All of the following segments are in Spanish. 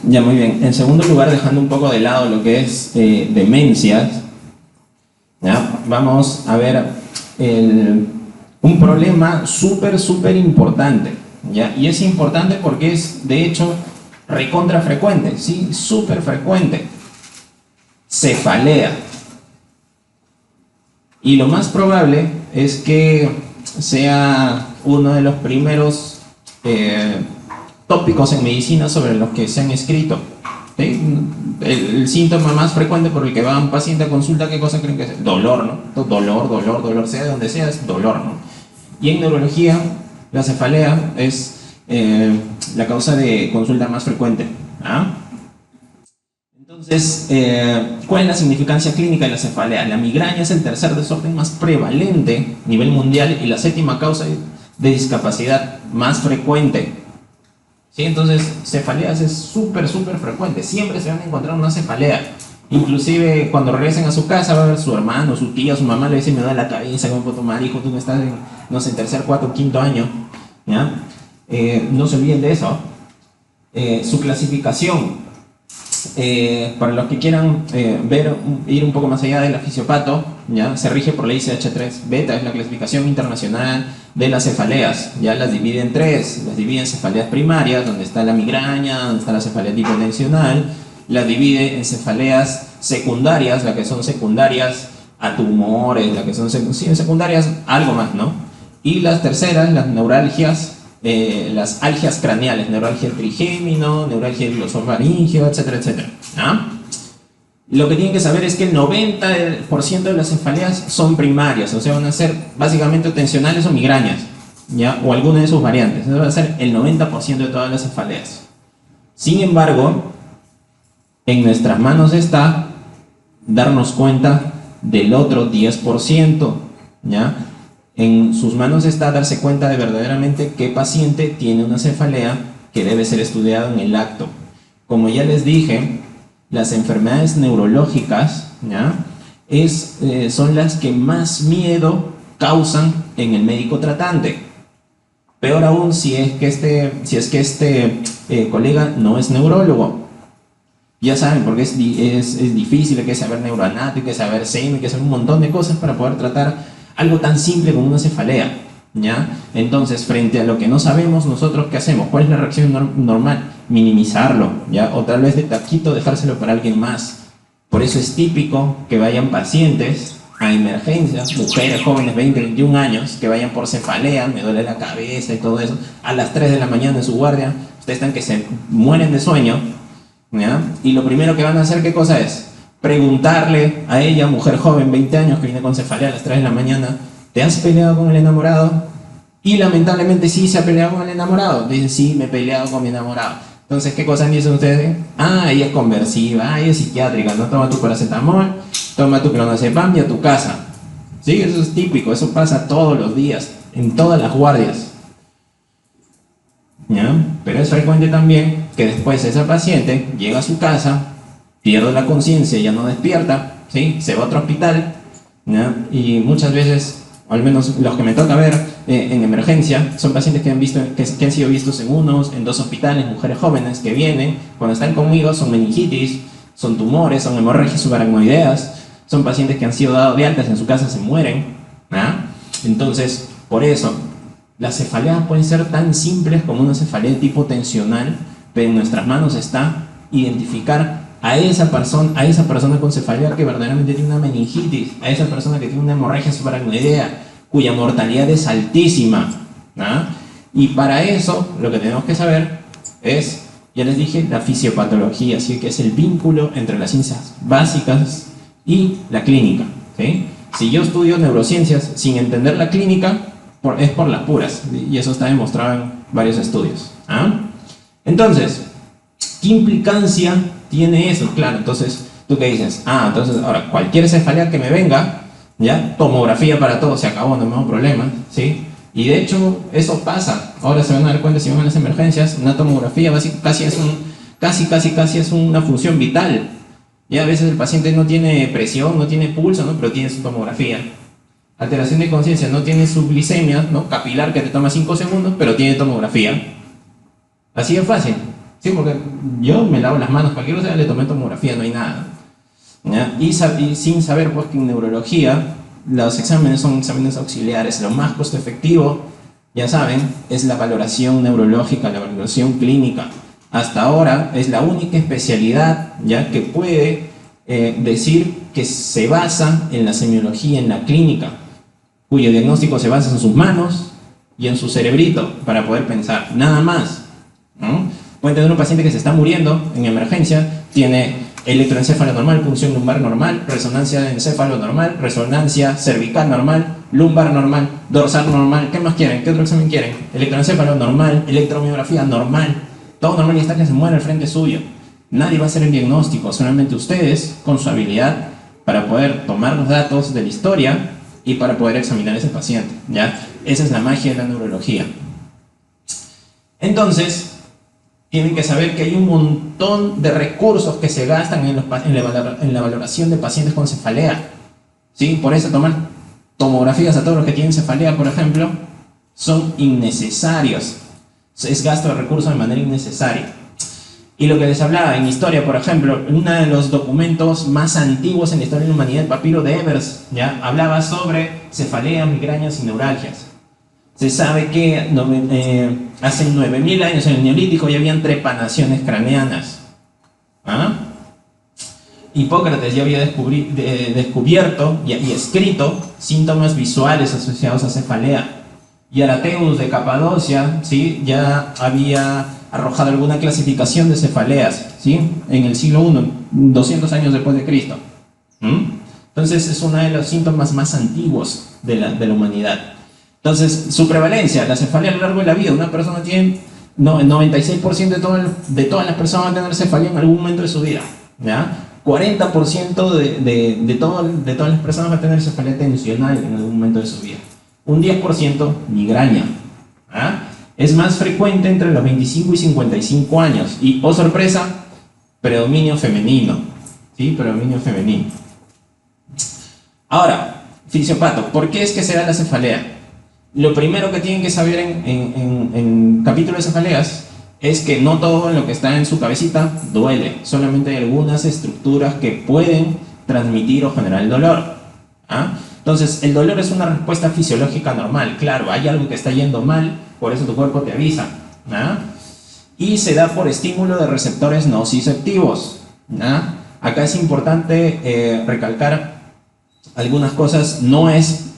Ya, muy bien. En segundo lugar, dejando un poco de lado lo que es demencias, ¿ya? Vamos a ver un problema súper importante, ¿ya? Y es importante porque es, de hecho, recontra frecuente, ¿sí? Súper frecuente. Cefalea. Y lo más probable es que sea uno de los primeros tópicos en medicina sobre los que se han escrito. ¿Sí? El síntoma más frecuente por el que va un paciente a consulta, ¿qué cosa creen que es? Dolor, ¿no? Dolor, sea de donde sea, es dolor, ¿no? Y en neurología, la cefalea es la causa de consulta más frecuente. ¿Ah? Entonces, ¿cuál es la significancia clínica de la cefalea? La migraña es el tercer desorden más prevalente a nivel mundial y la séptima causa de discapacidad más frecuente. ¿Sí? Entonces, cefaleas es súper frecuente. Siempre se van a encontrar una cefalea. Inclusive, cuando regresen a su casa, va a ver su hermano, su tía, su mamá, le dice, me da la cabeza, ¿cómo puedo tomar? Hijo, tú no estás en, no sé, en tercer, cuarto, quinto año. ¿Ya? No se olviden de eso. Su clasificación. Para los que quieran ir un poco más allá de la fisiopato, ¿ya? Se rige por la ICH3 beta, es la clasificación internacional de las cefaleas. Ya las divide en tres, las divide en cefaleas primarias, donde está la migraña, donde está la cefalea tipo tensional, las divide en cefaleas secundarias, las que son secundarias a tumores, las que son secundarias algo más, ¿no? Y las terceras, las neuralgias, las algias craneales, neuralgia del trigémino, neuralgia del glosofaringeo, etcétera. ¿Ah? Lo que tienen que saber es que el 90% de las cefaleas son primarias, o sea, van a ser básicamente tensionales o migrañas, ¿ya? O alguna de sus variantes. Eso va a ser el 90% de todas las cefaleas. Sin embargo, en nuestras manos está darnos cuenta del otro 10%, ¿ya? En sus manos está darse cuenta de verdaderamente qué paciente tiene una cefalea que debe ser estudiado en el acto. Como ya les dije, las enfermedades neurológicas, ¿ya? Son las que más miedo causan en el médico tratante. Peor aún si es que este colega no es neurólogo. Ya saben, porque es difícil, hay que saber neuroanátomo, hay que saber seno, hay que saber un montón de cosas para poder tratar algo tan simple como una cefalea, ¿ya? Entonces, frente a lo que no sabemos, nosotros ¿qué hacemos? ¿Cuál es la reacción normal? Minimizarlo, ¿ya? O tal vez de taquito dejárselo para alguien más. Por eso es típico que vayan pacientes a emergencias, mujeres jóvenes, 20, 21 años, que vayan por cefalea, me duele la cabeza y todo eso, a las 3 de la mañana en su guardia, ustedes están que se mueren de sueño, ¿ya? Y lo primero que van a hacer, ¿qué cosa es? Preguntarle a ella, mujer joven, 20 años, que viene con cefalea a las 3 de la mañana, ¿te has peleado con el enamorado? Y lamentablemente sí se ha peleado con el enamorado. Dice, sí, me he peleado con mi enamorado. Entonces, ¿qué cosas dicen ustedes? Ah, ella es conversiva, ella es psiquiátrica, no toma tu paracetamol, toma tu clonazepam y a tu casa. Sí, eso es típico, eso pasa todos los días, en todas las guardias. ¿Ya? Pero es frecuente también que después esa paciente llega a su casa, pierde la conciencia, ya no despierta, ¿sí? Se va a otro hospital, ¿ya? Y muchas veces, o al menos los que me toca ver en emergencia, son pacientes que han sido vistos en unos, en dos hospitales, mujeres jóvenes que vienen, cuando están conmigo son meningitis, son tumores, son hemorragias subaracnoideas, son pacientes que han sido dados de altas en su casa, se mueren, ¿ya? Entonces, por eso, las cefaleas pueden ser tan simples como una cefalea de tipo tensional, pero en nuestras manos está identificar a esa persona con cefalea que verdaderamente tiene una meningitis, a esa persona que tiene una hemorragia subaracnoidea, cuya mortalidad es altísima, ¿no? Y para eso, lo que tenemos que saber es, ya les dije, la fisiopatología, así que es el vínculo entre las ciencias básicas y la clínica, ¿sí? Si yo estudio neurociencias sin entender la clínica, es por las puras, y eso está demostrado en varios estudios, ¿ah? Entonces, ¿qué implicancia tiene eso? Claro, entonces, ¿tú qué dices? Ah, entonces, ahora, cualquier cefalea que me venga, ¿ya? Tomografía para todo, se acabó, no me hago problema, ¿sí? Y de hecho, eso pasa. Ahora se van a dar cuenta si van a las emergencias, una tomografía casi es una función vital. Y a veces el paciente no tiene presión, no tiene pulso, ¿no? Pero tiene su tomografía. Alteración de conciencia, no tiene subglicemia, ¿no? Capilar que te toma 5 segundos, pero tiene tomografía. Así de fácil. Sí, porque yo me lavo las manos, cualquier cosa le tomé tomografía, no hay nada. ¿Ya? Y sin saber pues que en neurología los exámenes son exámenes auxiliares. Lo más costo efectivo, ya saben, es la valoración neurológica, la valoración clínica. Hasta ahora es la única especialidad ya que puede decir que se basa en la semiología, en la clínica, cuyo diagnóstico se basa en sus manos y en su cerebrito para poder pensar, nada más, ¿no? Pueden tener un paciente que se está muriendo en emergencia, tiene electroencéfalo normal, punción lumbar normal, resonancia de encéfalo normal, resonancia cervical normal, lumbar normal, dorsal normal. ¿Qué más quieren? ¿Qué otro examen quieren? Electroencéfalo normal, electromiografía normal, todo normal, y está que se muere al frente suyo. Nadie va a hacer el diagnóstico, solamente ustedes con su habilidad para poder tomar los datos de la historia y para poder examinar a ese paciente, ¿ya? Esa es la magia de la neurología. Entonces, tienen que saber que hay un montón de recursos que se gastan en la valoración de pacientes con cefalea, ¿sí? Por eso tomar tomografías a todos los que tienen cefalea, por ejemplo, son innecesarios. Es gasto de recursos de manera innecesaria. Y lo que les hablaba en historia, por ejemplo, uno de los documentos más antiguos en la historia de la humanidad, el papiro de Ebers, ¿ya? Hablaba sobre cefalea, migrañas y neuralgias. Se sabe que hace 9000 años, en el Neolítico, ya habían trepanaciones craneanas. ¿Ah? Hipócrates ya había descubierto y escrito síntomas visuales asociados a cefalea. Y Arateus de Capadocia, ¿sí?, ya había arrojado alguna clasificación de cefaleas, ¿sí?, en el siglo I, 200 años después de Cristo. Entonces es uno de los síntomas más antiguos de la humanidad. Entonces, su prevalencia, la cefalea a lo largo de la vida, una persona tiene, no, el 96% de todas las personas van a tener cefalea en algún momento de su vida, ¿ya? 40% de todas las personas van a tener cefalea tensional en algún momento de su vida. Un 10% migraña. ¿Ah? Es más frecuente entre los 25 y 55 años. Y, oh sorpresa, predominio femenino. ¿Sí? Predominio femenino. Ahora, fisiopato, ¿por qué es que se da la cefalea? Lo primero que tienen que saber en capítulo de cefaleas es que no todo lo que está en su cabecita duele. Solamente hay algunas estructuras que pueden transmitir o generar el dolor. ¿Ah? Entonces, el dolor es una respuesta fisiológica normal. Claro, hay algo que está yendo mal, por eso tu cuerpo te avisa, ¿no? Y se da por estímulo de receptores nociceptivos, ¿no? Acá es importante recalcar algunas cosas. No es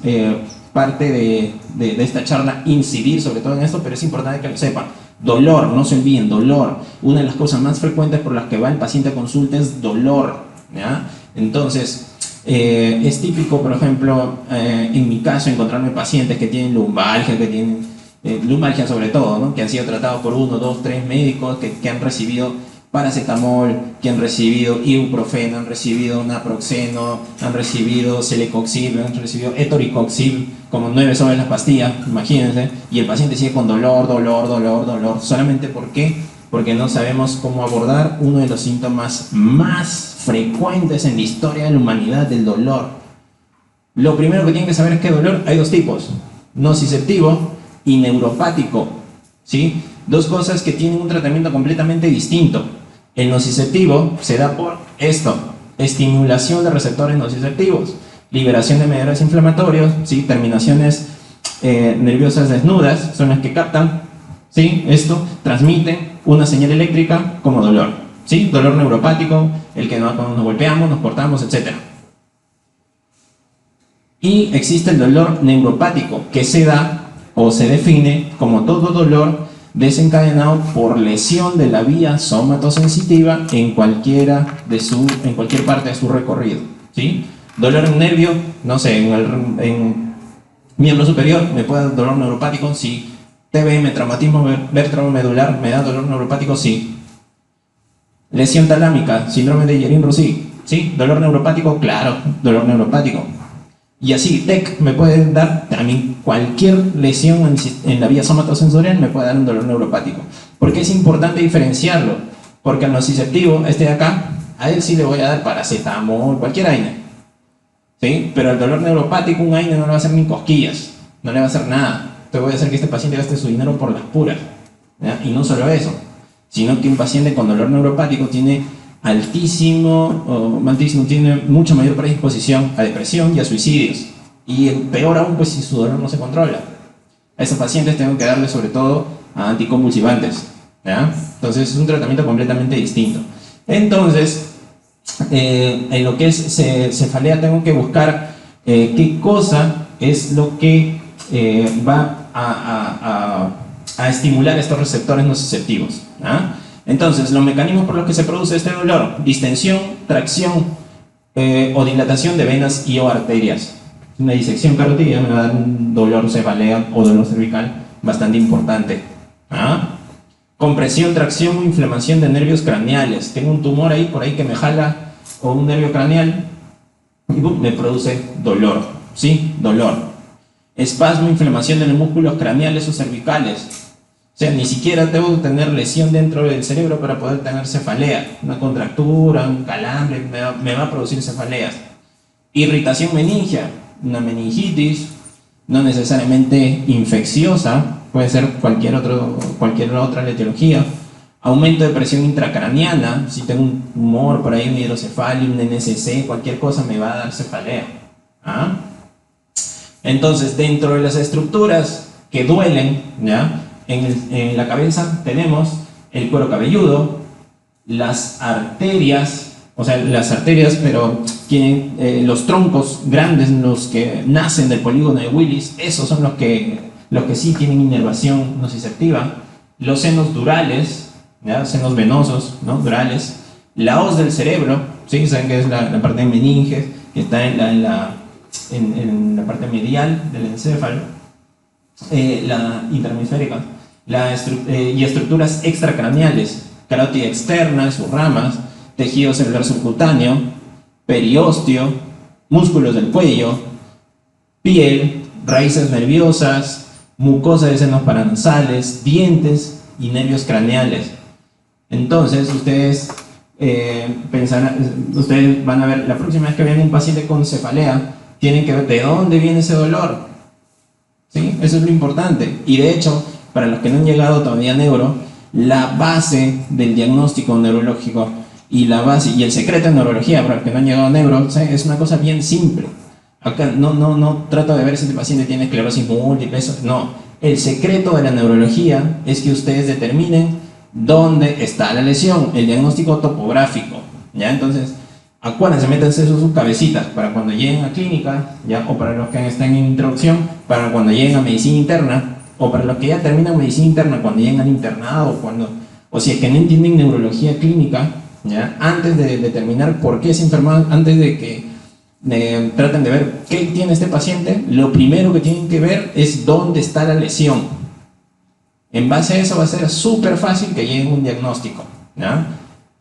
parte de esta charla incidir sobre todo en esto, pero es importante que lo sepan. Dolor, no se olviden, dolor. Una de las cosas más frecuentes por las que va el paciente a consulta es dolor, ¿no? Entonces, es típico, por ejemplo, en mi caso, encontrarme pacientes que tienen lumbalgia, que tienen lumbalgia sobre todo, ¿no?, que han sido tratados por 1, 2, 3 médicos, que han recibido paracetamol, que han recibido ibuprofeno, han recibido naproxeno, han recibido celecoxib, han recibido etoricoxib, como 9 sobre las pastillas, imagínense, y el paciente sigue con dolor, solamente porque no sabemos cómo abordar uno de los síntomas más frecuentes en la historia de la humanidad del dolor. Lo primero que tienen que saber es que dolor hay dos tipos: nociceptivo y neuropático, ¿sí? Dos cosas que tienen un tratamiento completamente distinto. El nociceptivo se da por esto: estimulación de receptores nociceptivos, liberación de mediadores inflamatorios, ¿sí? Terminaciones nerviosas desnudas son las que captan, ¿sí?, esto, transmiten una señal eléctrica como dolor, ¿sí? Dolor neuropático, el que cuando nos golpeamos, nos cortamos, etc. Y existe el dolor neuropático, que se da o se define como todo dolor desencadenado por lesión de la vía somatosensitiva en cualquier parte de su recorrido, ¿sí? Dolor en nervio, no sé, en miembro superior me puede dar dolor neuropático, sí. TBM, traumatismo vértebro-medular, ¿me da dolor neuropático? Sí. Lesión talámica, síndrome de Guerin-Roussy, ¿sí? Dolor neuropático, claro, dolor neuropático. Y así, TEC me puede dar también cualquier lesión en la vía somatosensorial, me puede dar un dolor neuropático. ¿Por qué es importante diferenciarlo? Porque al nociceptivo, este de acá, a él sí le voy a dar paracetamol, cualquier AINE, ¿sí? Pero al dolor neuropático, un AINE no le va a hacer ni cosquillas, no le va a hacer nada. Te voy a hacer que este paciente gaste su dinero por las puras, ¿ya? Y no solo eso, sino que un paciente con dolor neuropático tiene tiene mucha mayor predisposición a depresión y a suicidios. Y peor aún, pues si su dolor no se controla. A esos pacientes tengo que darle sobre todo a anticonvulsivantes, ¿ya? Entonces es un tratamiento completamente distinto. Entonces, en lo que es cefalea tengo que buscar qué cosa es lo que va a estimular estos receptores nociceptivos, ¿ah? Entonces, los mecanismos por los que se produce este dolor: distensión, tracción o dilatación de venas y o arterias. Una disección carotídea me va a dar un dolor cefalea o dolor cervical bastante importante, ¿ah? Compresión, tracción o inflamación de nervios craneales. Tengo un tumor ahí por ahí que me jala, o un nervio craneal, y me produce dolor, ¿sí? Dolor. Espasmo, inflamación de los músculos craneales o cervicales. O sea, ni siquiera debo tener lesión dentro del cerebro para poder tener cefalea. Una contractura, un calambre, me va a producir cefaleas. Irritación meningia, una meningitis, no necesariamente infecciosa, puede ser cualquier otra etiología. Aumento de presión intracraniana, si tengo un tumor por ahí, un hidrocefalia, un NSC, cualquier cosa me va a dar cefalea, ¿ah? Entonces, dentro de las estructuras que duelen, ¿ya? En la cabeza tenemos el cuero cabelludo, las arterias, pero tienen los troncos grandes, los que nacen del polígono de Willis, esos son los que sí tienen inervación nociceptiva. Los senos durales, ¿ya? Senos venosos, ¿no? Durales. La hoz del cerebro, ¿sí? Saben que es la parte de meninges, que está en la parte medial del encéfalo, la interhemisférica, y estructuras extracraneales, carótida externa, sus ramas, tejido celular subcutáneo, periósteo, músculos del cuello, piel, raíces nerviosas, mucosa de senos paranasales, dientes y nervios craneales. Entonces, ustedes van a ver, la próxima vez que vean un paciente con cefalea, tienen que ver de dónde viene ese dolor, ¿sí? Eso es lo importante. Y de hecho, para los que no han llegado todavía a neuro, la base del diagnóstico neurológico y el secreto de neurología, para los que no han llegado a neuro, ¿sí? Es una cosa bien simple. Acá no trato de ver si este paciente tiene esclerosis múltiple, eso, no. El secreto de la neurología es que ustedes determinen dónde está la lesión, el diagnóstico topográfico, ¿ya? Entonces, acuérdense, métanse sus cabecitas para cuando lleguen a clínica, ¿ya? O para los que están en introducción, para cuando lleguen a medicina interna, o para los que ya terminan medicina interna, cuando lleguen al internado, o si es que no entienden neurología clínica, ¿ya? Antes de determinar por qué se enferma, antes de que traten de ver qué tiene este paciente, lo primero que tienen que ver es dónde está la lesión. En base a eso va a ser súper fácil que llegue un diagnóstico, ¿ya?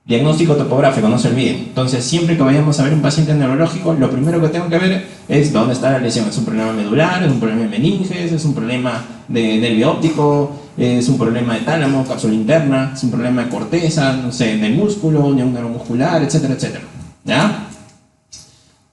Diagnóstico topográfico, no se olviden. Entonces, siempre que vayamos a ver un paciente neurológico, lo primero que tengo que ver es dónde está la lesión. ¿Es un problema medular? ¿Es un problema de meninges? ¿Es un problema de nervio óptico? ¿Es un problema de tálamo, cápsula interna? ¿Es un problema de corteza, no sé, del músculo, unión neuromuscular, etcétera, etcétera? ¿Ya?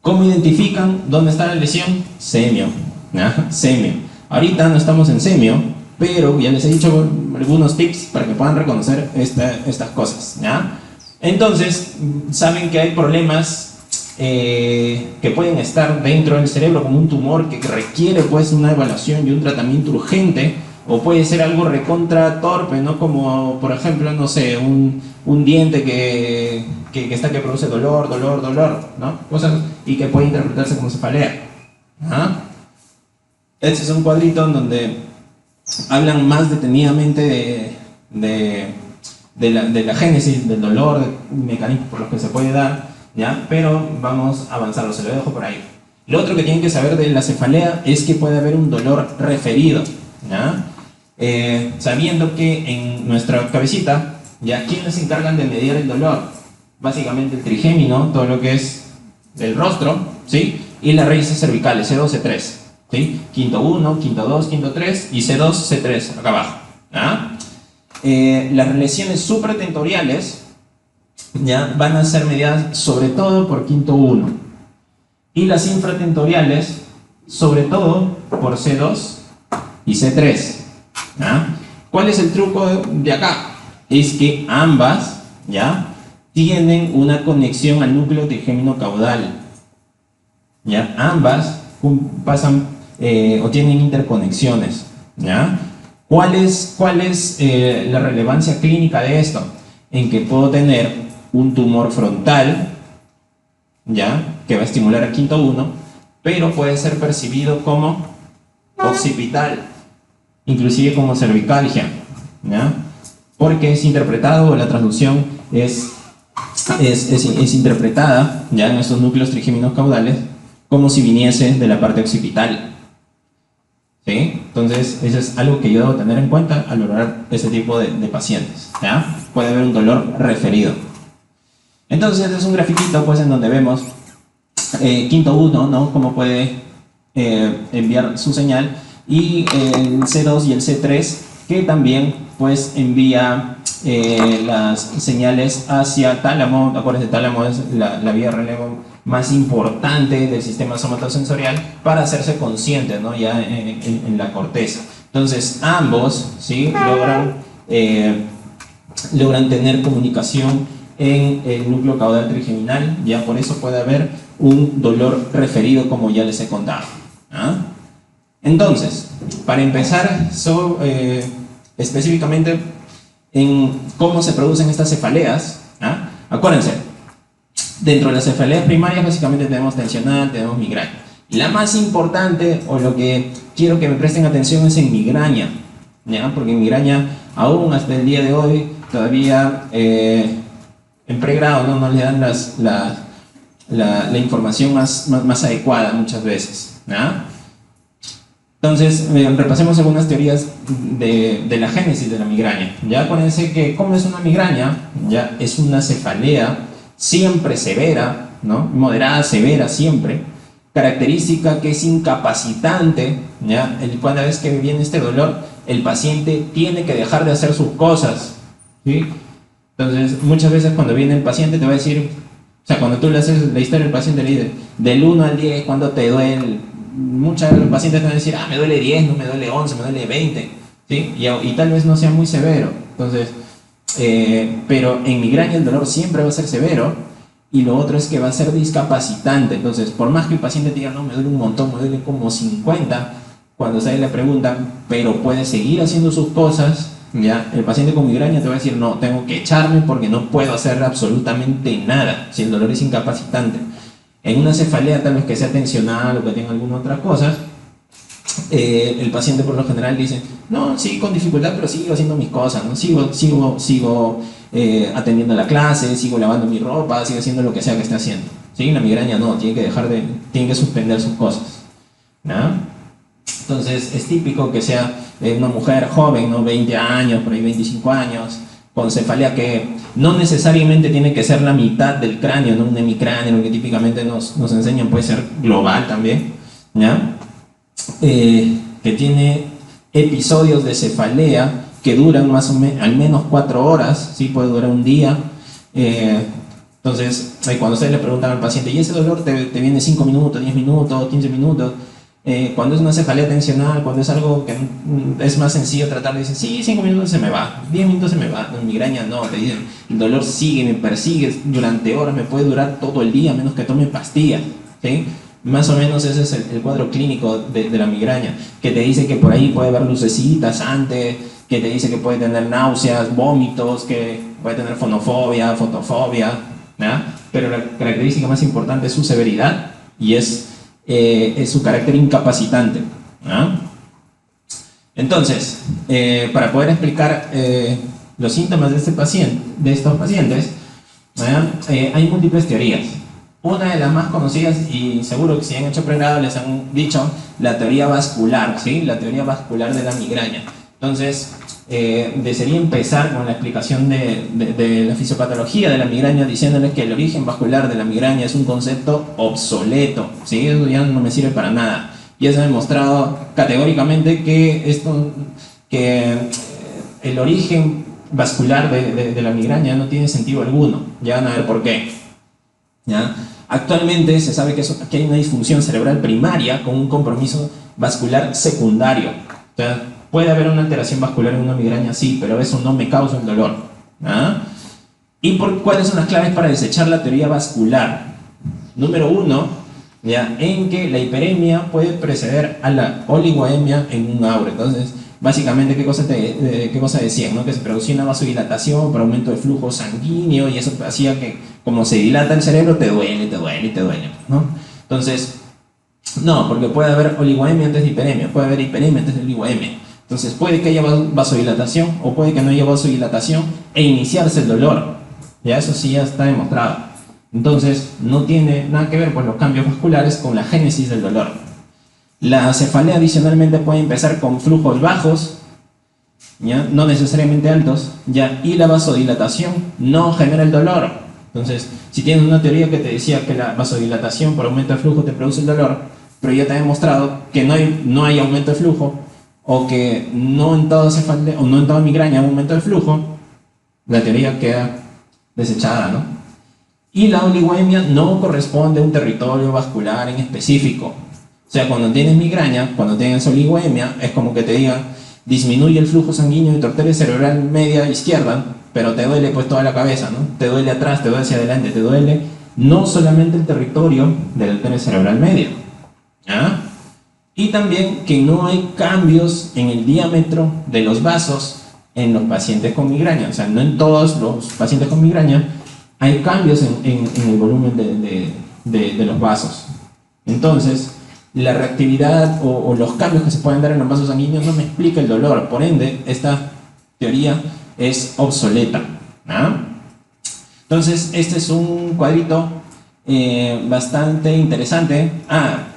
¿Cómo identifican dónde está la lesión? Semio, ¿ya? Semio. Ahorita no estamos en semio, pero ya les he dicho algunos tips para que puedan reconocer estas cosas, ¿ya? Entonces, saben que hay problemas que pueden estar dentro del cerebro, como un tumor que requiere pues una evaluación y un tratamiento urgente, o puede ser algo recontra torpe, ¿no? Como, por ejemplo, no sé, un diente que produce dolor, ¿no? Cosas, y que puede interpretarse como cefalea. ¿Ah? Este es un cuadrito en donde hablan más detenidamente de la génesis del dolor, de mecanismos por los que se puede dar, ¿ya? Pero vamos a avanzarlo, se lo dejo por ahí. Lo otro que tienen que saber de la cefalea es que puede haber un dolor referido, ¿ya? Sabiendo que en nuestra cabecita, ¿ya? ¿Quiénes se encargan de mediar el dolor? Básicamente el trigémino, todo lo que es el rostro, ¿sí? Y las raíces cervicales, C2, C3, ¿sí? Quinto 1, quinto 2, quinto 3 y C2, C3, acá abajo, ¿ya? Las lesiones supratentoriales, ¿ya? Van a ser mediadas sobre todo por quinto 1 y las infratentoriales sobre todo por C2 y C3, ¿ya? ¿Cuál es el truco de acá? es que ambas, ¿ya?, tienen una conexión al núcleo trigémino caudal. ¿Ya? Ambas pasan o tienen interconexiones. ¿Ya? ¿Cuál es la relevancia clínica de esto? En que puedo tener un tumor frontal, ¿ya?, que va a estimular al quinto 1, pero puede ser percibido como occipital, inclusive como cervicalgia, ¿ya?, porque es interpretado, la traducción es interpretada, ya, en estos núcleos trigéminos caudales como si viniese de la parte occipital. ¿Sí? Entonces, eso es algo que yo debo tener en cuenta al valorar ese tipo de pacientes. ¿Ya? Puede haber un dolor referido. Entonces, este es un grafiquito, pues, en donde vemos quinto 1, ¿no?, cómo puede enviar su señal, y el C2 y el C3, que también, pues, envía las señales hacia tálamo. Acuérdense, tálamo es la vía de relevo más importante del sistema somatosensorial para hacerse consciente, ¿no?, ya en la corteza. Entonces, ambos, ¿sí?, logran tener comunicación en el núcleo caudal trigeminal. Ya por eso puede haber un dolor referido, como ya les he contado. ¿Ah? Entonces, para empezar, específicamente en cómo se producen estas cefaleas, ¿ah?, acuérdense, dentro de las cefaleas primarias básicamente tenemos tensional, tenemos migraña. Y la más importante, o lo que quiero que me presten atención, es en migraña, ¿ya? Porque en migraña, aún hasta el día de hoy, todavía en pregrado no le dan la información más adecuada muchas veces, ¿ya? Entonces, repasemos algunas teorías de la génesis de la migraña. Ya acuérdense que, ¿cómo es una migraña? Ya es una cefalea siempre severa, ¿no?, moderada, severa siempre, característica que es incapacitante. ¿Ya? Cada vez que viene este dolor, el paciente tiene que dejar de hacer sus cosas, ¿sí? Entonces, muchas veces cuando viene el paciente te va a decir, o sea, cuando tú le haces la historia al paciente, le dices, del 1 al 10, ¿cuándo te duele? Muchos de los pacientes te van a decir, me duele 10, no me duele 11, me duele 20, ¿sí? Y tal vez no sea muy severo. Entonces, pero en migraña el dolor siempre va a ser severo, y lo otro es que va a ser discapacitante. Entonces, por más que el paciente te diga, no, me duele un montón, me duele como 50, cuando ustedes le preguntan, pero puede seguir haciendo sus cosas, ¿ya?, el paciente con migraña te va a decir, no, tengo que echarme porque no puedo hacer absolutamente nada, si el dolor es incapacitante. En una cefalea, tal vez que sea tensional o que tenga alguna otra cosa, el paciente por lo general dice, no, sí, con dificultad, pero sigo haciendo mis cosas, ¿no? Sigo atendiendo la clase, sigo lavando mi ropa, sigo haciendo lo que sea que esté haciendo. ¿Sí? La migraña no, tiene que suspender sus cosas, ¿no? Entonces, es típico que sea una mujer joven, ¿no?, 20 años, por ahí 25 años, con cefalea, que no necesariamente tiene que ser la mitad del cráneo, ¿no?, un hemicráneo, lo que típicamente nos enseñan, puede ser global también, ¿ya? Que tiene episodios de cefalea que duran más o menos, al menos 4 horas, ¿sí? Puede durar un día. Entonces, cuando ustedes le preguntan al paciente, ¿y ese dolor te viene 5 minutos, 10 minutos, 15 minutos? Cuando es una cefalea tensional, cuando es algo que es más sencillo tratar, dicen, sí, 5 minutos se me va, 10 minutos se me va. En migraña no, te dicen, el dolor sigue, me persigue durante horas, me puede durar todo el día, a menos que tome pastillas, ¿sí? Más o menos ese es el cuadro clínico de la migraña, que te dice que por ahí puede haber lucecitas antes, que te dice que puede tener náuseas, vómitos, que puede tener fonofobia, fotofobia, ¿ya? Pero la característica más importante es su severidad y es su carácter incapacitante, ¿no? Entonces, para poder explicar los síntomas de estos pacientes, hay múltiples teorías. Una de las más conocidas, y seguro que si han hecho pregrado les han dicho, la teoría vascular, ¿sí? La teoría vascular de la migraña. Entonces, desearía empezar con la explicación de la fisiopatología de la migraña, diciéndoles que el origen vascular de la migraña es un concepto obsoleto, ¿sí? Eso ya no me sirve para nada. Ya se ha demostrado categóricamente que el origen vascular de la migraña no tiene sentido alguno. Ya van a ver por qué, ¿ya? Actualmente se sabe que hay una disfunción cerebral primaria con un compromiso vascular secundario. O sea, puede haber una alteración vascular en una migraña, sí, pero eso no me causa el dolor, ¿Ah? ¿Cuáles son las claves para desechar la teoría vascular? Número 1, ¿ya? En que la hiperemia puede preceder a la oligoemia en un aura. Entonces, básicamente, ¿qué cosa decían? ¿No? Que se producía una vasodilatación por aumento de flujo sanguíneo y eso hacía que, como se dilata el cerebro, te duele, ¿no? Entonces, no, porque puede haber oligoemia antes de hiperemia, puede haber hiperemia antes de oligoemia. Entonces, puede que haya vasodilatación o puede que no haya vasodilatación e iniciarse el dolor. Ya eso sí ya está demostrado. Entonces, no tiene nada que ver pues, los cambios vasculares con la génesis del dolor. La cefalea adicionalmente puede empezar con flujos bajos, ¿ya? No necesariamente altos, ¿ya? Y la vasodilatación no genera el dolor. Entonces, si tienes una teoría que te decía que la vasodilatación por aumento de flujo te produce el dolor, pero ya te ha demostrado que no hay aumento de flujo, o que no en toda cefalea, o no en toda migraña hay aumento de flujo, la teoría queda desechada, ¿no? Y la oligoemia no corresponde a un territorio vascular en específico. O sea, cuando tienes migraña, cuando tienes oligoemia, es como que te diga, disminuye el flujo sanguíneo de tu arteria cerebral media izquierda, pero te duele pues toda la cabeza, ¿no? Te duele atrás, te duele hacia adelante, te duele no solamente el territorio de la arteria cerebral media. ¿Ah? Y también que no hay cambios en el diámetro de los vasos en los pacientes con migraña. O sea, no en todos los pacientes con migraña hay cambios en el volumen de los vasos. Entonces, la reactividad o los cambios que se pueden dar en los vasos sanguíneos no me explica el dolor. Por ende, esta teoría es obsoleta. ¿Ah? Entonces, este es un cuadrito bastante interesante.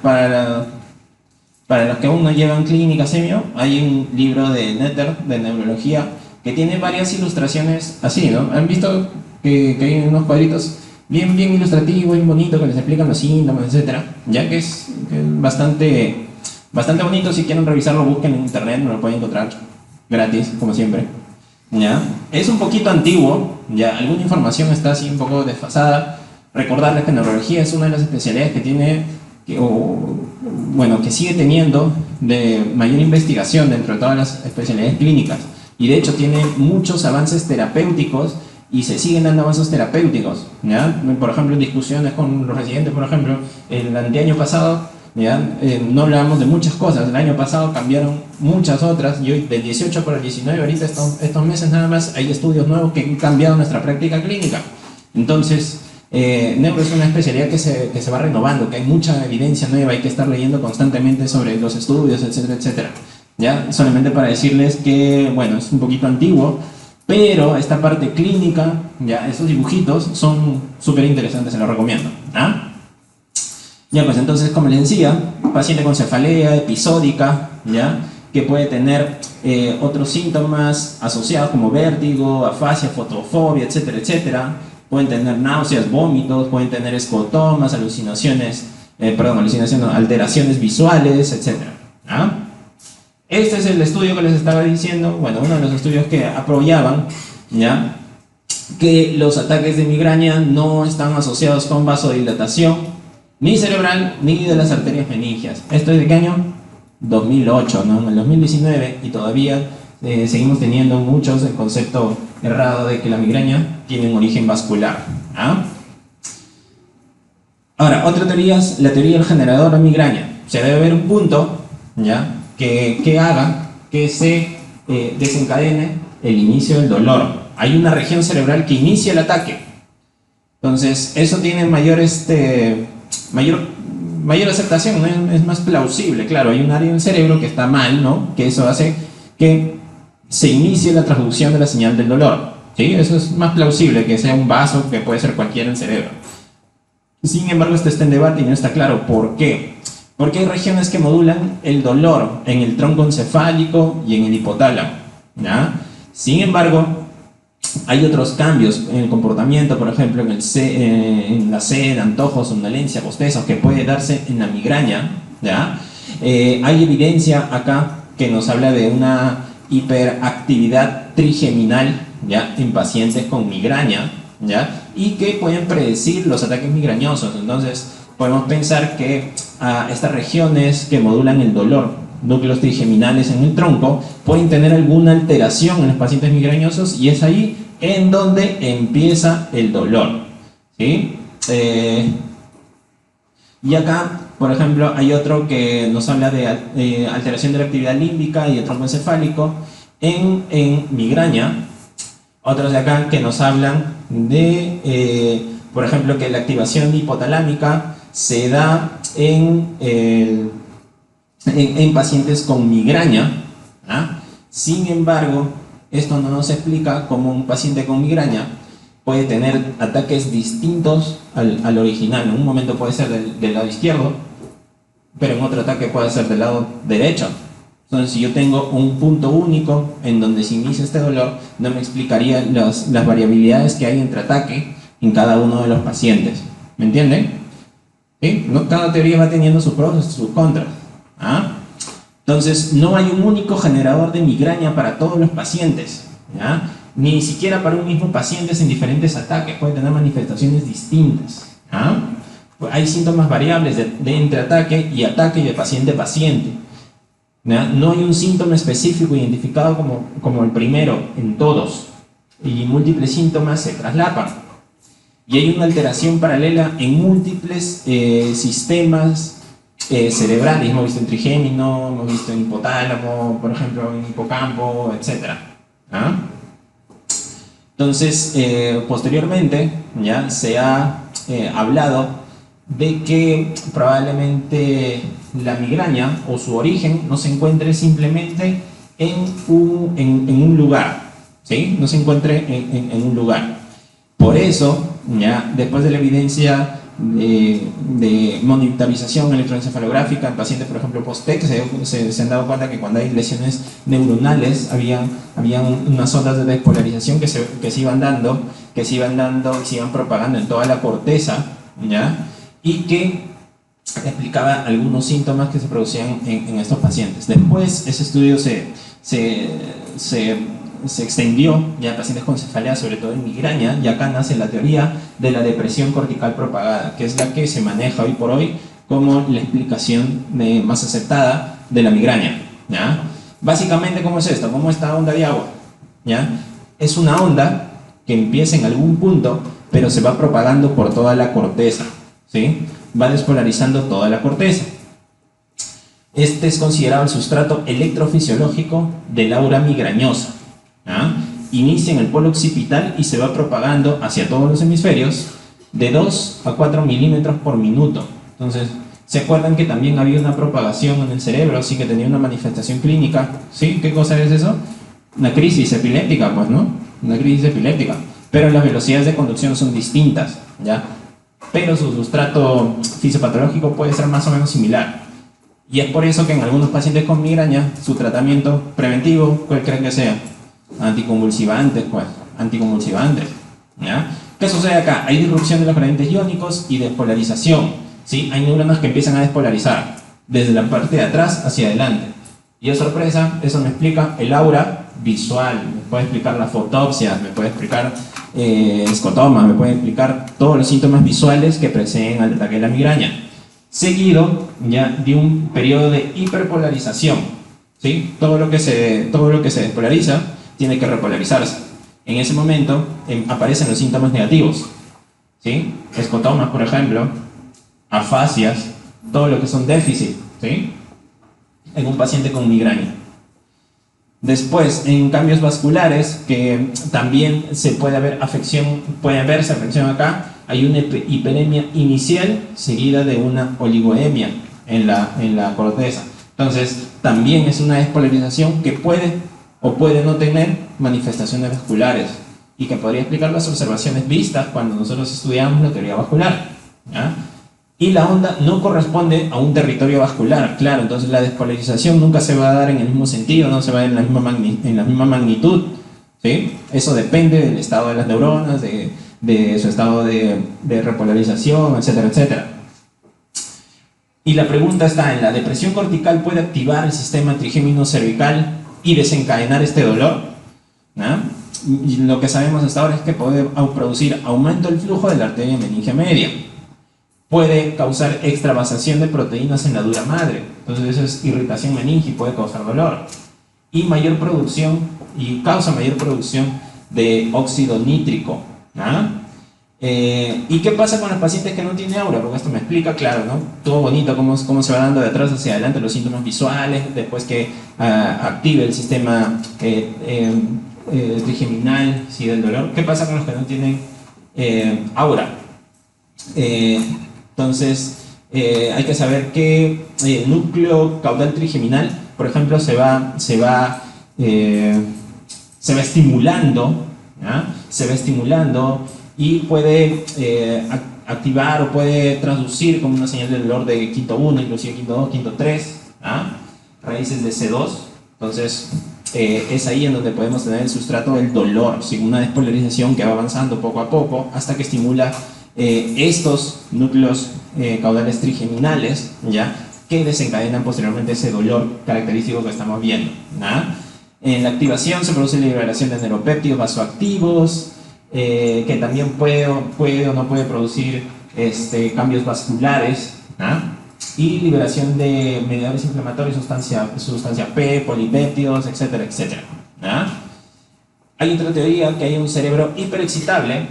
Para los que aún no llevan clínica semio, hay un libro de Netter, de neurología, que tiene varias ilustraciones así, ¿no? ¿Han visto que hay unos cuadritos bien ilustrativos, bien bonitos, que les explican los síntomas, etcétera? Ya que es bastante bonito. Si quieren revisarlo, busquen en internet, no lo pueden encontrar gratis, como siempre. ¿Ya? Es un poquito antiguo, ya alguna información está así un poco desfasada. Recordarles que neurología es una de las especialidades que tiene, que sigue teniendo de mayor investigación dentro de todas las especialidades clínicas. Y de hecho tiene muchos avances terapéuticos y se siguen dando avances terapéuticos, ¿ya? Por ejemplo, en discusiones con los residentes, por ejemplo, el anteaño pasado, ¿ya? No hablábamos de muchas cosas. El año pasado cambiaron muchas otras y hoy del 18 para el 19, ahorita estos meses nada más, hay estudios nuevos que han cambiado nuestra práctica clínica. Entonces, neuro es una especialidad que se va renovando, que hay mucha evidencia nueva, hay que estar leyendo constantemente sobre los estudios, etcétera, etcétera. ¿Ya? Solamente para decirles que, bueno, es un poquito antiguo, pero esta parte clínica, ya, esos dibujitos son súper interesantes, se los recomiendo. ¿Ah? Ya, pues entonces, como les decía, paciente con cefalea episódica, ¿ya? Que puede tener otros síntomas asociados como vértigo, afasia, fotofobia, etcétera, etcétera. Pueden tener náuseas, vómitos, pueden tener escotomas, alteraciones visuales, etcétera. ¿Ah? Este es el estudio que les estaba diciendo, bueno, uno de los estudios que apoyaban, ¿ya? Que los ataques de migraña no están asociados con vasodilatación, ni cerebral, ni de las arterias meningias. ¿Esto es de qué año? 2008, ¿no? En el 2019, y todavía seguimos teniendo muchos el concepto errado de que la migraña tiene un origen vascular. ¿Ah? Ahora, otra teoría es la teoría del generador de migraña. O sea, debe haber un punto, ¿ya? Que haga que se desencadene el inicio del dolor. Hay una región cerebral que inicia el ataque. Entonces, eso tiene mayor aceptación, ¿no? Es más plausible. Claro, hay un área del cerebro que está mal, ¿no? Que eso hace que se inicie la transducción de la señal del dolor. ¿Sí? Eso es más plausible que sea un vaso, que puede ser cualquiera en el cerebro. Sin embargo, esto está en debate y no está claro por qué. Porque hay regiones que modulan el dolor en el tronco encefálico y en el hipotálamo, ¿ya? Sin embargo, hay otros cambios en el comportamiento, por ejemplo, en la sed, antojos, somnolencia, bostezos, que puede darse en la migraña, ¿ya? Hay evidencia acá que nos habla de una hiperactividad trigeminal, ¿ya? En pacientes con migraña, ¿ya? Y que pueden predecir los ataques migrañosos. Entonces, podemos pensar que estas regiones que modulan el dolor, núcleos trigeminales en el tronco, pueden tener alguna alteración en los pacientes migrañosos, y es ahí en donde empieza el dolor, ¿sí? Y acá, por ejemplo, hay otro que nos habla de alteración de la actividad límbica y el tromboencefálico en migraña. Otros de acá que nos hablan de, por ejemplo, que la activación hipotalámica se da en pacientes con migraña. ¿Ah? Sin embargo, esto no nos explica cómo un paciente con migraña puede tener ataques distintos al original. En un momento puede ser del lado izquierdo, pero en otro ataque puede ser del lado derecho. Entonces, si yo tengo un punto único en donde se inicia este dolor, no me explicaría las variabilidades que hay entre ataque en cada uno de los pacientes. ¿Me entienden? ¿Sí? No, cada teoría va teniendo sus pros y sus contras. ¿Ah? Entonces, no hay un único generador de migraña para todos los pacientes, ¿ya? Ni siquiera para un mismo paciente en diferentes ataques, puede tener manifestaciones distintas, ¿ya? Hay síntomas variables de entre ataque y de paciente a paciente, ¿ya? No hay un síntoma específico identificado como el primero en todos, y múltiples síntomas se traslapan. Y hay una alteración paralela en múltiples sistemas cerebrales. Hemos visto en trigémino, hemos visto en hipotálamo, por ejemplo, en hipocampo, etc. ¿Ah? Entonces, posteriormente, ya se ha hablado de que probablemente la migraña o su origen no se encuentre simplemente en un lugar, ¿sí? No se encuentre en un lugar. Por eso, ya después de la evidencia de monitorización electroencefalográfica en pacientes, por ejemplo, post-TEC, se han dado cuenta que cuando hay lesiones neuronales habían unas ondas de despolarización que se iban dando y se iban propagando en toda la corteza, ¿ya? Y que explicaba algunos síntomas que se producían en estos pacientes. Después ese estudio se extendió ya a pacientes con cefalea, sobre todo en migraña, y acá nace la teoría de la depresión cortical propagada, que es la que se maneja hoy por hoy como la explicación más aceptada de la migraña, ¿ya? Básicamente, ¿cómo es esto? ¿Cómo esta onda de agua? ¿Ya? Es una onda que empieza en algún punto, pero se va propagando por toda la corteza, ¿sí? Va despolarizando toda la corteza. Este es considerado el sustrato electrofisiológico del aura migrañosa. ¿Ah? Inicia en el polo occipital y se va propagando hacia todos los hemisferios de 2 a 4 milímetros por minuto. Entonces, ¿se acuerdan que también había una propagación en el cerebro, sí, que tenía una manifestación clínica? ¿Sí? ¿Qué cosa es eso? Una crisis epiléptica, pues, ¿no? Una crisis epiléptica. Pero las velocidades de conducción son distintas, ¿ya? Pero su sustrato fisiopatológico puede ser más o menos similar. Y es por eso que en algunos pacientes con migraña, su tratamiento preventivo, ¿cuál creen que sea? Anticonvulsivantes, pues, anticonvulsivantes, ¿ya? ¿Qué sucede acá? Hay disrupción de los gradientes iónicos y despolarización, ¿sí? Hay neuronas que empiezan a despolarizar desde la parte de atrás hacia adelante. Y, oh sorpresa, eso me explica el aura visual, me puede explicar la fotopsia, me puede explicar escotoma, me puede explicar todos los síntomas visuales que preceden al ataque de la migraña, seguido ya de un periodo de hiperpolarización, ¿sí? Todo lo que se despolariza tiene que repolarizarse. En ese momento aparecen los síntomas negativos, ¿sí? Escotomas, por ejemplo, afasias, todo lo que son déficit, ¿sí? En un paciente con migraña. Después, en cambios vasculares, que también puede verse afección acá, hay una hiperemia inicial seguida de una oligoemia en la corteza. Entonces, también es una despolarización que puede o puede no tener manifestaciones vasculares y que podría explicar las observaciones vistas cuando nosotros estudiamos la teoría vascular, ¿ya? Y la onda no corresponde a un territorio vascular, claro, entonces la despolarización nunca se va a dar en el mismo sentido, no se va a dar en la misma magnitud, ¿sí? Eso depende del estado de las neuronas, de su estado de repolarización, etcétera, etcétera. Y la pregunta está: ¿en la depresión cortical puede activar el sistema trigémino cervical y desencadenar este dolor? ¿No? Y lo que sabemos hasta ahora es que puede producir aumento del flujo de la arteria meningia media. Puede causar extravasación de proteínas en la dura madre, entonces eso es irritación meningi y puede causar dolor. Y causa mayor producción de óxido nítrico. ¿Ah? ¿Y qué pasa con los pacientes que no tienen aura? Porque esto me explica, claro, ¿no? Todo bonito, cómo se va dando de atrás hacia adelante los síntomas visuales, después que active el sistema trigeminal, ¿sí? Del dolor. ¿Qué pasa con los que no tienen aura? Entonces, hay que saber que el núcleo caudal trigeminal, por ejemplo, se va estimulando, ¿ya? Se va estimulando y puede activar o puede traducir como una señal de dolor de quinto 1, inclusive quinto 2, quinto 3, ¿ah? Raíces de C2. Entonces, es ahí en donde podemos tener el sustrato del dolor, ¿sí? Una despolarización que va avanzando poco a poco hasta que estimula estos núcleos caudales trigeminales, ¿ya? Que desencadenan posteriormente ese dolor característico que estamos viendo, ¿ah? En la activación se produce la liberación de neuropéptidos vasoactivos, que también puede o no puede producir cambios vasculares, ¿ah? Y liberación de mediadores inflamatorios, sustancia P, polipéptidos, etcétera, etcétera, ¿ah? Hay otra teoría que hay un cerebro hiperexcitable,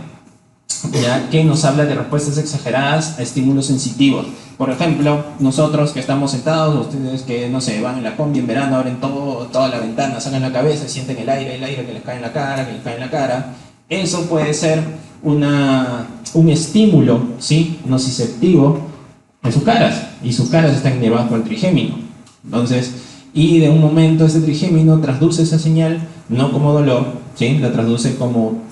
ya que nos habla de respuestas exageradas a estímulos sensitivos. Por ejemplo, nosotros que estamos sentados, ustedes que, no sé, van en la combi en verano, abren toda la ventana, sacan la cabeza y sienten el aire que les cae en la cara, eso puede ser un estímulo, ¿sí? Nociceptivo en sus caras, y sus caras están innervadas por el trigémino. Entonces, y de un momento ese trigémino transduce esa señal, no como dolor, ¿sí? La transduce como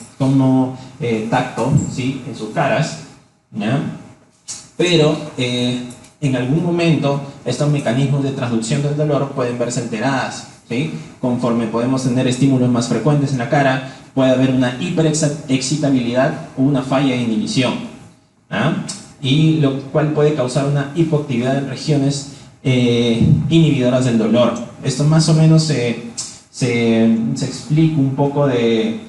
tacto, ¿sí? En sus caras, ¿ya? Pero en algún momento estos mecanismos de transducción del dolor pueden verse alteradas, ¿sí? Conforme podemos tener estímulos más frecuentes en la cara, puede haber una hiperexcitabilidad o una falla de inhibición, ¿ah? Y lo cual puede causar una hipoactividad en regiones inhibidoras del dolor. Esto más o menos se explica un poco de...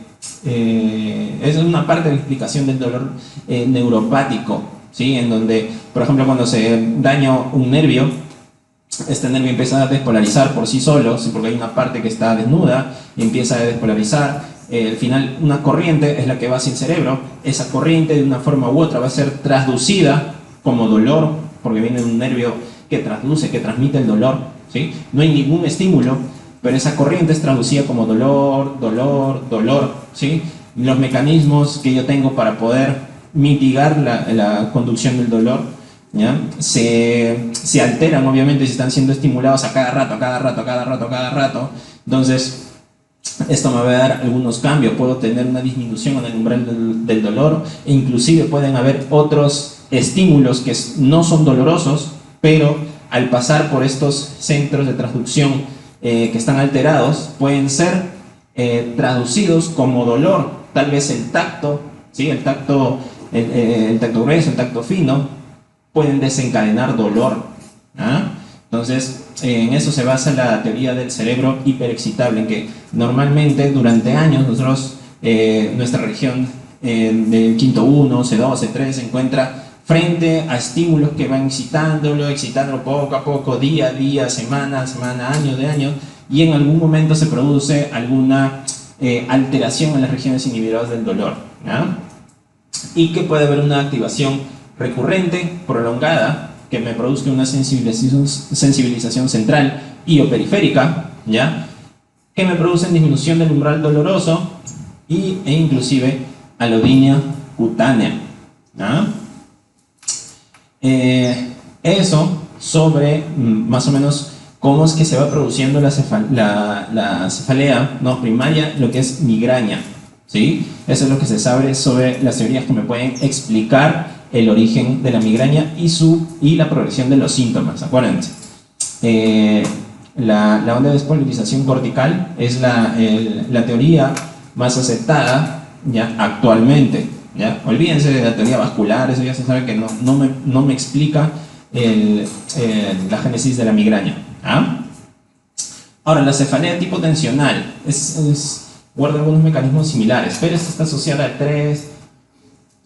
es una parte de la explicación del dolor neuropático, ¿sí? En donde, por ejemplo, cuando se daña un nervio, este nervio empieza a despolarizar por sí solo, ¿sí? Porque hay una parte que está desnuda y empieza a despolarizar. Al final, una corriente es la que va hacia el cerebro. Esa corriente, de una forma u otra, va a ser traducida como dolor, porque viene de un nervio que traduce, que transmite el dolor, ¿sí? No hay ningún estímulo, pero esa corriente es traducida como dolor, ¿sí? Los mecanismos que yo tengo para poder mitigar la conducción del dolor, ¿ya? Se alteran, obviamente, si están siendo estimulados a cada rato. Entonces, esto me va a dar algunos cambios. Puedo tener una disminución en el umbral del dolor, e inclusive pueden haber otros estímulos que no son dolorosos, pero al pasar por estos centros de transducción que están alterados, pueden ser traducidos como dolor. Tal vez el tacto, ¿sí? El tacto grueso, el tacto fino, pueden desencadenar dolor, ¿ah? Entonces, en eso se basa la teoría del cerebro hiperexcitable, en que normalmente durante años nosotros, nuestra región del quinto 1, C2, C3 se encuentra frente a estímulos que van excitándolo poco a poco, día a día, semana a semana, año de año, y en algún momento se produce alguna alteración en las regiones inhibidoras del dolor, ¿no? Y que puede haber una activación recurrente, prolongada, que me produzca una sensibilización central y o periférica, ¿ya? Que me producen disminución del umbral doloroso e inclusive alodinia cutánea, ¿no? Eso sobre más o menos cómo es que se va produciendo la cefalea, ¿no? Primaria, lo que es migraña, ¿sí? Eso es lo que se sabe sobre las teorías que me pueden explicar el origen de la migraña y la progresión de los síntomas. Acuérdense, la onda de despolarización cortical es la teoría más aceptada ya actualmente, ¿ya? Olvídense de la teoría vascular, eso ya se sabe que no me explica la génesis de la migraña, ¿ah? Ahora, la cefalea tipo tensional guarda algunos mecanismos similares, pero esta está asociada al estrés,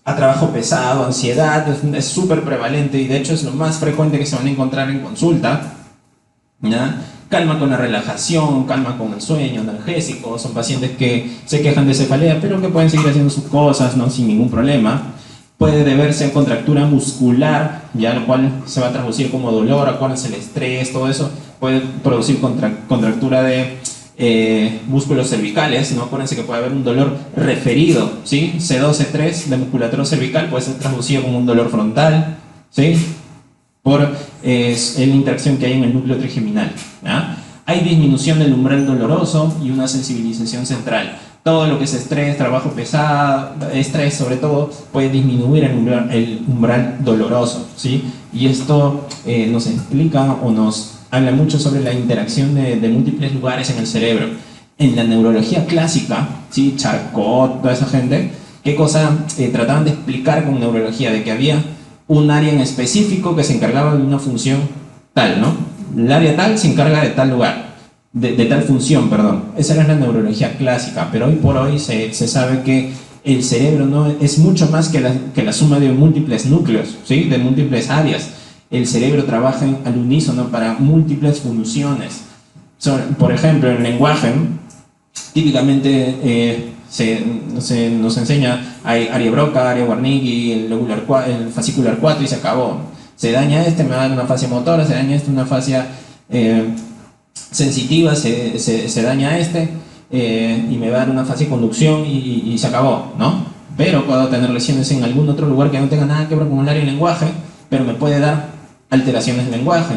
a trabajo pesado, ansiedad, es súper prevalente y de hecho es lo más frecuente que se van a encontrar en consulta, ¿ya? calma con la relajación, calma con el sueño, analgésicos. Son pacientes que se quejan de cefalea, pero que pueden seguir haciendo sus cosas, ¿no? Sin ningún problema. Puede deberse a contractura muscular, ya lo cual se va a traducir como dolor, acuérdense el estrés, todo eso puede producir contractura de músculos cervicales, ¿no? Acuérdense que puede haber un dolor referido, ¿sí? C2, C3 de musculatura cervical puede ser traducido como un dolor frontal, ¿sí? Por la interacción que hay en el núcleo trigeminal, ¿ya? Hay disminución del umbral doloroso y una sensibilización central. Todo lo que es estrés, trabajo pesado, estrés sobre todo, puede disminuir el umbral doloroso, ¿sí? Y esto nos explica o nos habla mucho sobre la interacción de múltiples lugares en el cerebro. En la neurología clásica, ¿sí? Charcot, toda esa gente, ¿qué cosa trataban de explicar con neurología? De que había un área en específico que se encargaba de una función tal, ¿no? El área tal se encarga de tal lugar. De tal función, perdón. Esa era la neurología clásica, pero hoy por hoy se sabe que el cerebro no es mucho más que la suma de múltiples núcleos, ¿sí? De múltiples áreas. El cerebro trabaja al unísono para múltiples funciones. Por ejemplo, en el lenguaje, típicamente nos enseña, hay área Broca, área Wernicke, el fascicular 4 y se acabó. Se daña este, me va a dar una fascia motora, se daña este, una fascia sensitiva, se daña este y me va a dar una fase de conducción y se acabó, ¿no? Pero puedo tener lesiones en algún otro lugar que no tenga nada que ver con el área de lenguaje, pero me puede dar alteraciones de lenguaje.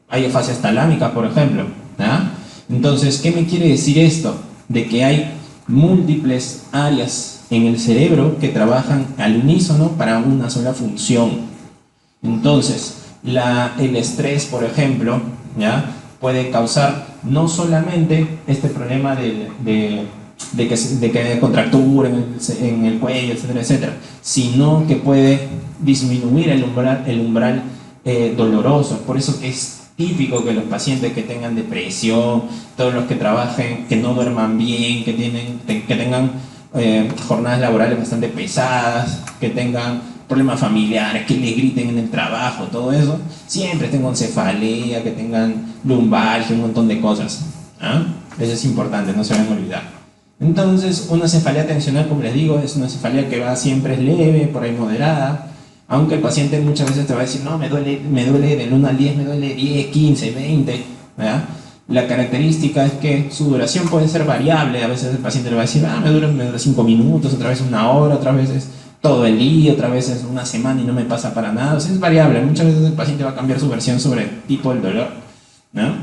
Hay fascias talámicas, por ejemplo, ¿no? Entonces, ¿qué me quiere decir esto? De que hay múltiples áreas en el cerebro que trabajan al unísono para una sola función. Entonces, el estrés, por ejemplo, ¿ya? Puede causar no solamente este problema de que haya contractura en el cuello, etcétera, etcétera, sino que puede disminuir el umbral doloroso. Por eso que es típico que los pacientes que tengan depresión, todos los que trabajen, que no duerman bien, que tengan jornadas laborales bastante pesadas, que tengan problemas familiares, que le griten en el trabajo, todo eso, siempre tengan cefalea, que tengan lumbalgia, un montón de cosas. ¿Ah? Eso es importante, no se van a olvidar. Entonces, una cefalea tensional, como les digo, es una cefalea que siempre es leve, por ahí moderada, aunque el paciente muchas veces te va a decir, no, me duele del 1 al 10, me duele 10, 15, 20, ¿verdad? La característica es que su duración puede ser variable. A veces el paciente le va a decir, me dura 5 minutos, otra vez 1 hora, otra vez es todo el día, otra vez es 1 semana y no me pasa para nada. O sea, es variable. Muchas veces el paciente va a cambiar su versión sobre el tipo del dolor, ¿no?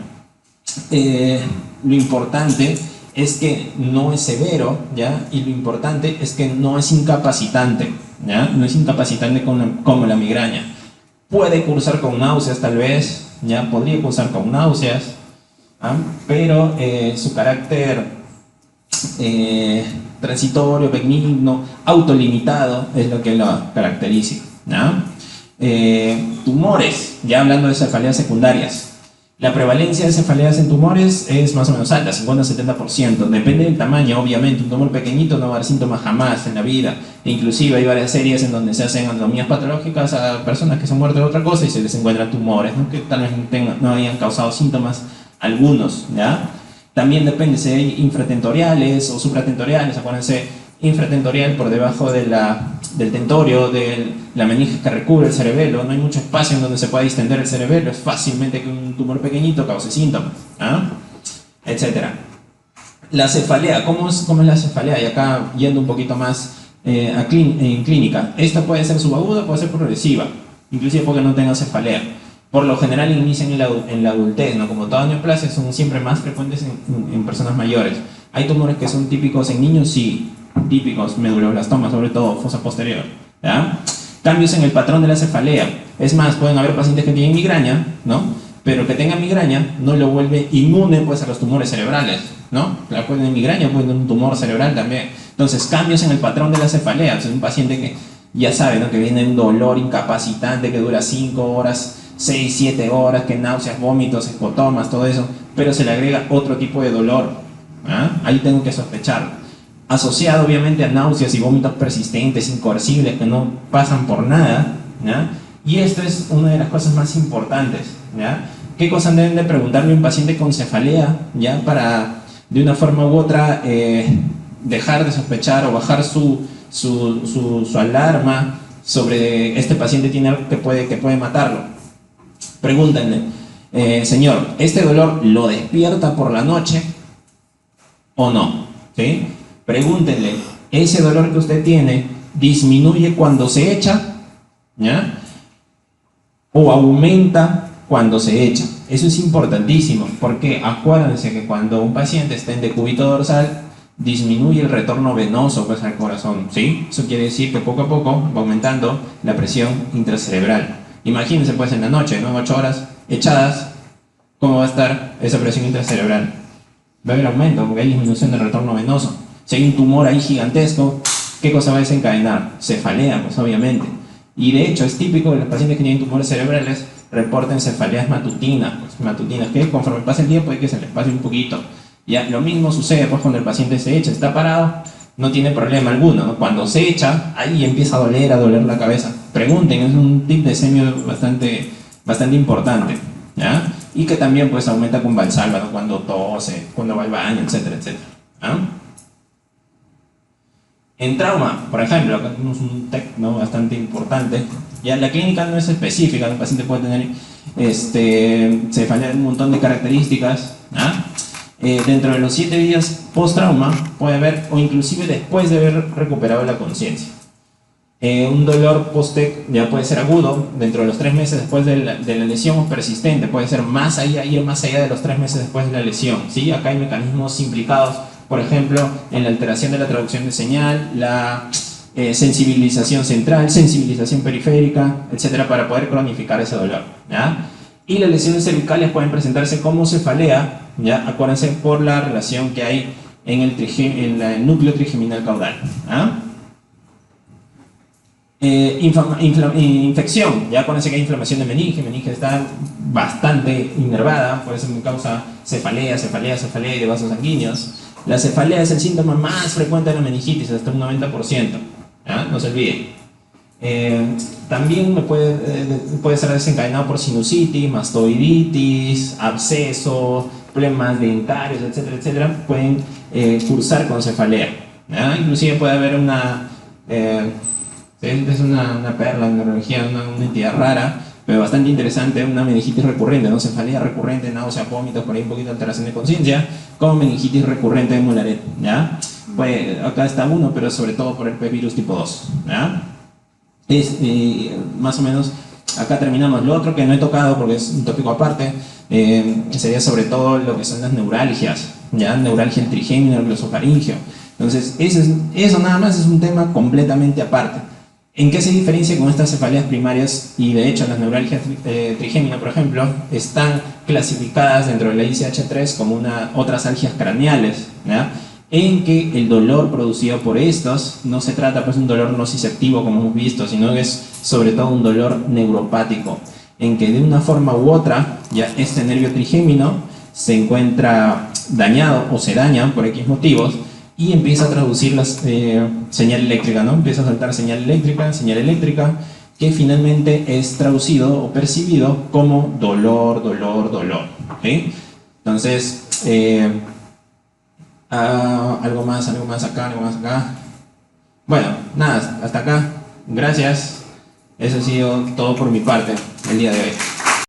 Lo importante es que no es severo, ¿ya? Y lo importante es que no es incapacitante, ¿ya? No es incapacitante como la migraña. Puede cursar con náuseas tal vez, ¿ya? Podría cursar con náuseas, ¿ah? Pero su carácter transitorio, benigno, autolimitado es lo que lo caracteriza, ¿ya? Tumores, ya hablando de cefaleas secundarias. La prevalencia de cefaleas en tumores es más o menos alta, 50-70%. Depende del tamaño, obviamente. Un tumor pequeñito no va a dar síntomas jamás en la vida. E inclusive hay varias series en donde se hacen anatomías patológicas a personas que se han muerto de otra cosa y se les encuentran tumores, ¿no? Que tal vez no hayan causado síntomas algunos, ¿ya? También depende si hay infratentoriales o supratentoriales. Acuérdense, infratentorial por debajo del tentorio, de la meninge que recubre el cerebelo. No hay mucho espacio en donde se pueda distender el cerebelo. Es fácilmente que un tumor pequeñito cause síntomas, ¿ah? Etcétera. La cefalea, ¿cómo es la cefalea? Y acá yendo un poquito más en clínica. Esta puede ser subaguda, puede ser progresiva, inclusive porque no tenga cefalea. Por lo general inician en la adultez, ¿no? Como todas neoplasias son siempre más frecuentes en personas mayores. Hay tumores que son típicos en niños, sí, típicos, meduloblastoma, sobre todo, fosa posterior, ¿ya? Cambios en el patrón de la cefalea. Es más, pueden haber pacientes que tienen migraña, ¿no? Pero que tengan migraña no lo vuelve inmune, pues, a los tumores cerebrales, ¿no? Pueden tener migraña, pueden tener un tumor cerebral también. Entonces, cambios en el patrón de la cefalea. Es un paciente que ya sabe, ¿no? Que viene un dolor incapacitante que dura 5 horas, 6, 7 horas, que náuseas, vómitos, escotomas, todo eso, pero se le agrega otro tipo de dolor, ¿ah? Ahí tengo que sospecharlo. Asociado obviamente a náuseas y vómitos persistentes, incoercibles, que no pasan por nada, ¿ya? Y esto es una de las cosas más importantes, ¿ya? ¿Qué cosas deben de preguntarle a un paciente con cefalea, ya, para de una forma u otra dejar de sospechar o bajar su alarma sobre este paciente tiene algo que puede matarlo? Pregúntenle, señor, ¿este dolor lo despierta por la noche o no? ¿Sí? Pregúntenle, ¿ese dolor que usted tiene disminuye cuando se echa? ¿Ya? ¿O aumenta cuando se echa? Eso es importantísimo, porque acuérdense que cuando un paciente está en decúbito dorsal, disminuye el retorno venoso pues, al corazón, ¿sí? Eso quiere decir que poco a poco va aumentando la presión intracerebral. Imagínense pues en la noche, ¿no? 8 horas echadas, ¿cómo va a estar esa presión intracerebral? Va a haber aumento, porque hay disminución del retorno venoso. Si hay un tumor ahí gigantesco, ¿qué cosa va a desencadenar? Cefalea, pues obviamente. Y de hecho es típico que los pacientes que tienen tumores cerebrales reporten cefaleas matutinas, que conforme pasa el tiempo hay que se les pase un poquito. Ya, lo mismo sucede pues cuando el paciente se echa, está parado, no tiene problema alguno, ¿no? Cuando se echa, ahí empieza a doler la cabeza. Pregunten, es un tip de semio bastante importante, ¿ya? Y que también pues aumenta con Valsalva, ¿no? Cuando tose, cuando va al baño, etcétera, etcétera, ¿ya? En trauma, por ejemplo, acá tenemos un TEC, ¿no? Bastante importante. Ya la clínica no es específica, el paciente puede tener cefalea, un montón de características, ¿ah? Dentro de los 7 días post-trauma puede haber, o inclusive después de haber recuperado la conciencia. Un dolor post-TEC ya puede ser agudo, dentro de los 3 meses después de la lesión, o persistente, puede ser ir más allá de los 3 meses después de la lesión, ¿sí? Acá hay mecanismos implicados, por ejemplo, en la alteración de la traducción de señal, la sensibilización central, sensibilización periférica, etcétera, para poder cronificar ese dolor, ¿ya? Y las lesiones cervicales pueden presentarse como cefalea, ¿ya? Acuérdense por la relación que hay en el núcleo trigeminal caudal, ¿ya? Infección, ya acuérdense que hay inflamación de meninge está bastante inervada, por eso me causa cefalea y de vasos sanguíneos. La cefalea es el síntoma más frecuente de la meningitis, hasta un 90%, ¿ya? No se olviden. También puede ser desencadenado por sinusitis, mastoiditis, abscesos, problemas dentarios, etcétera, etcétera. Pueden cursar con cefalea, ¿ya? Inclusive puede haber es una perla en neurología, una entidad rara, pero bastante interesante, una meningitis recurrente, ¿no? Cefalea recurrente, náuseas, vómitos, por ahí un poquito de alteración de conciencia, como meningitis recurrente de Molaret, ¿ya? Pues acá está uno, pero sobre todo por el P-virus tipo 2, ¿ya? Más o menos, acá terminamos. Lo otro que no he tocado, porque es un tópico aparte, sería sobre todo lo que son las neuralgias, ¿ya? Neuralgia el trigémino, el glosofaringeo. Entonces, eso nada más es un tema completamente aparte. ¿En qué se diferencia con estas cefaleas primarias? Y de hecho las neuralgias trigémino, por ejemplo, están clasificadas dentro de la ICH3 como otras algias craneales, ¿ya? En que el dolor producido por estos no se trata pues de un dolor nociceptivo como hemos visto, sino que es sobre todo un dolor neuropático, en que de una forma u otra ya este nervio trigémino se encuentra dañado o se daña por X motivos y empieza a traducir la señal eléctrica, ¿no? Empieza a saltar señal eléctrica, que finalmente es traducido o percibido como dolor, ¿sí? Entonces, algo más acá. Bueno, nada, hasta acá. Gracias. Eso ha sido todo por mi parte el día de hoy.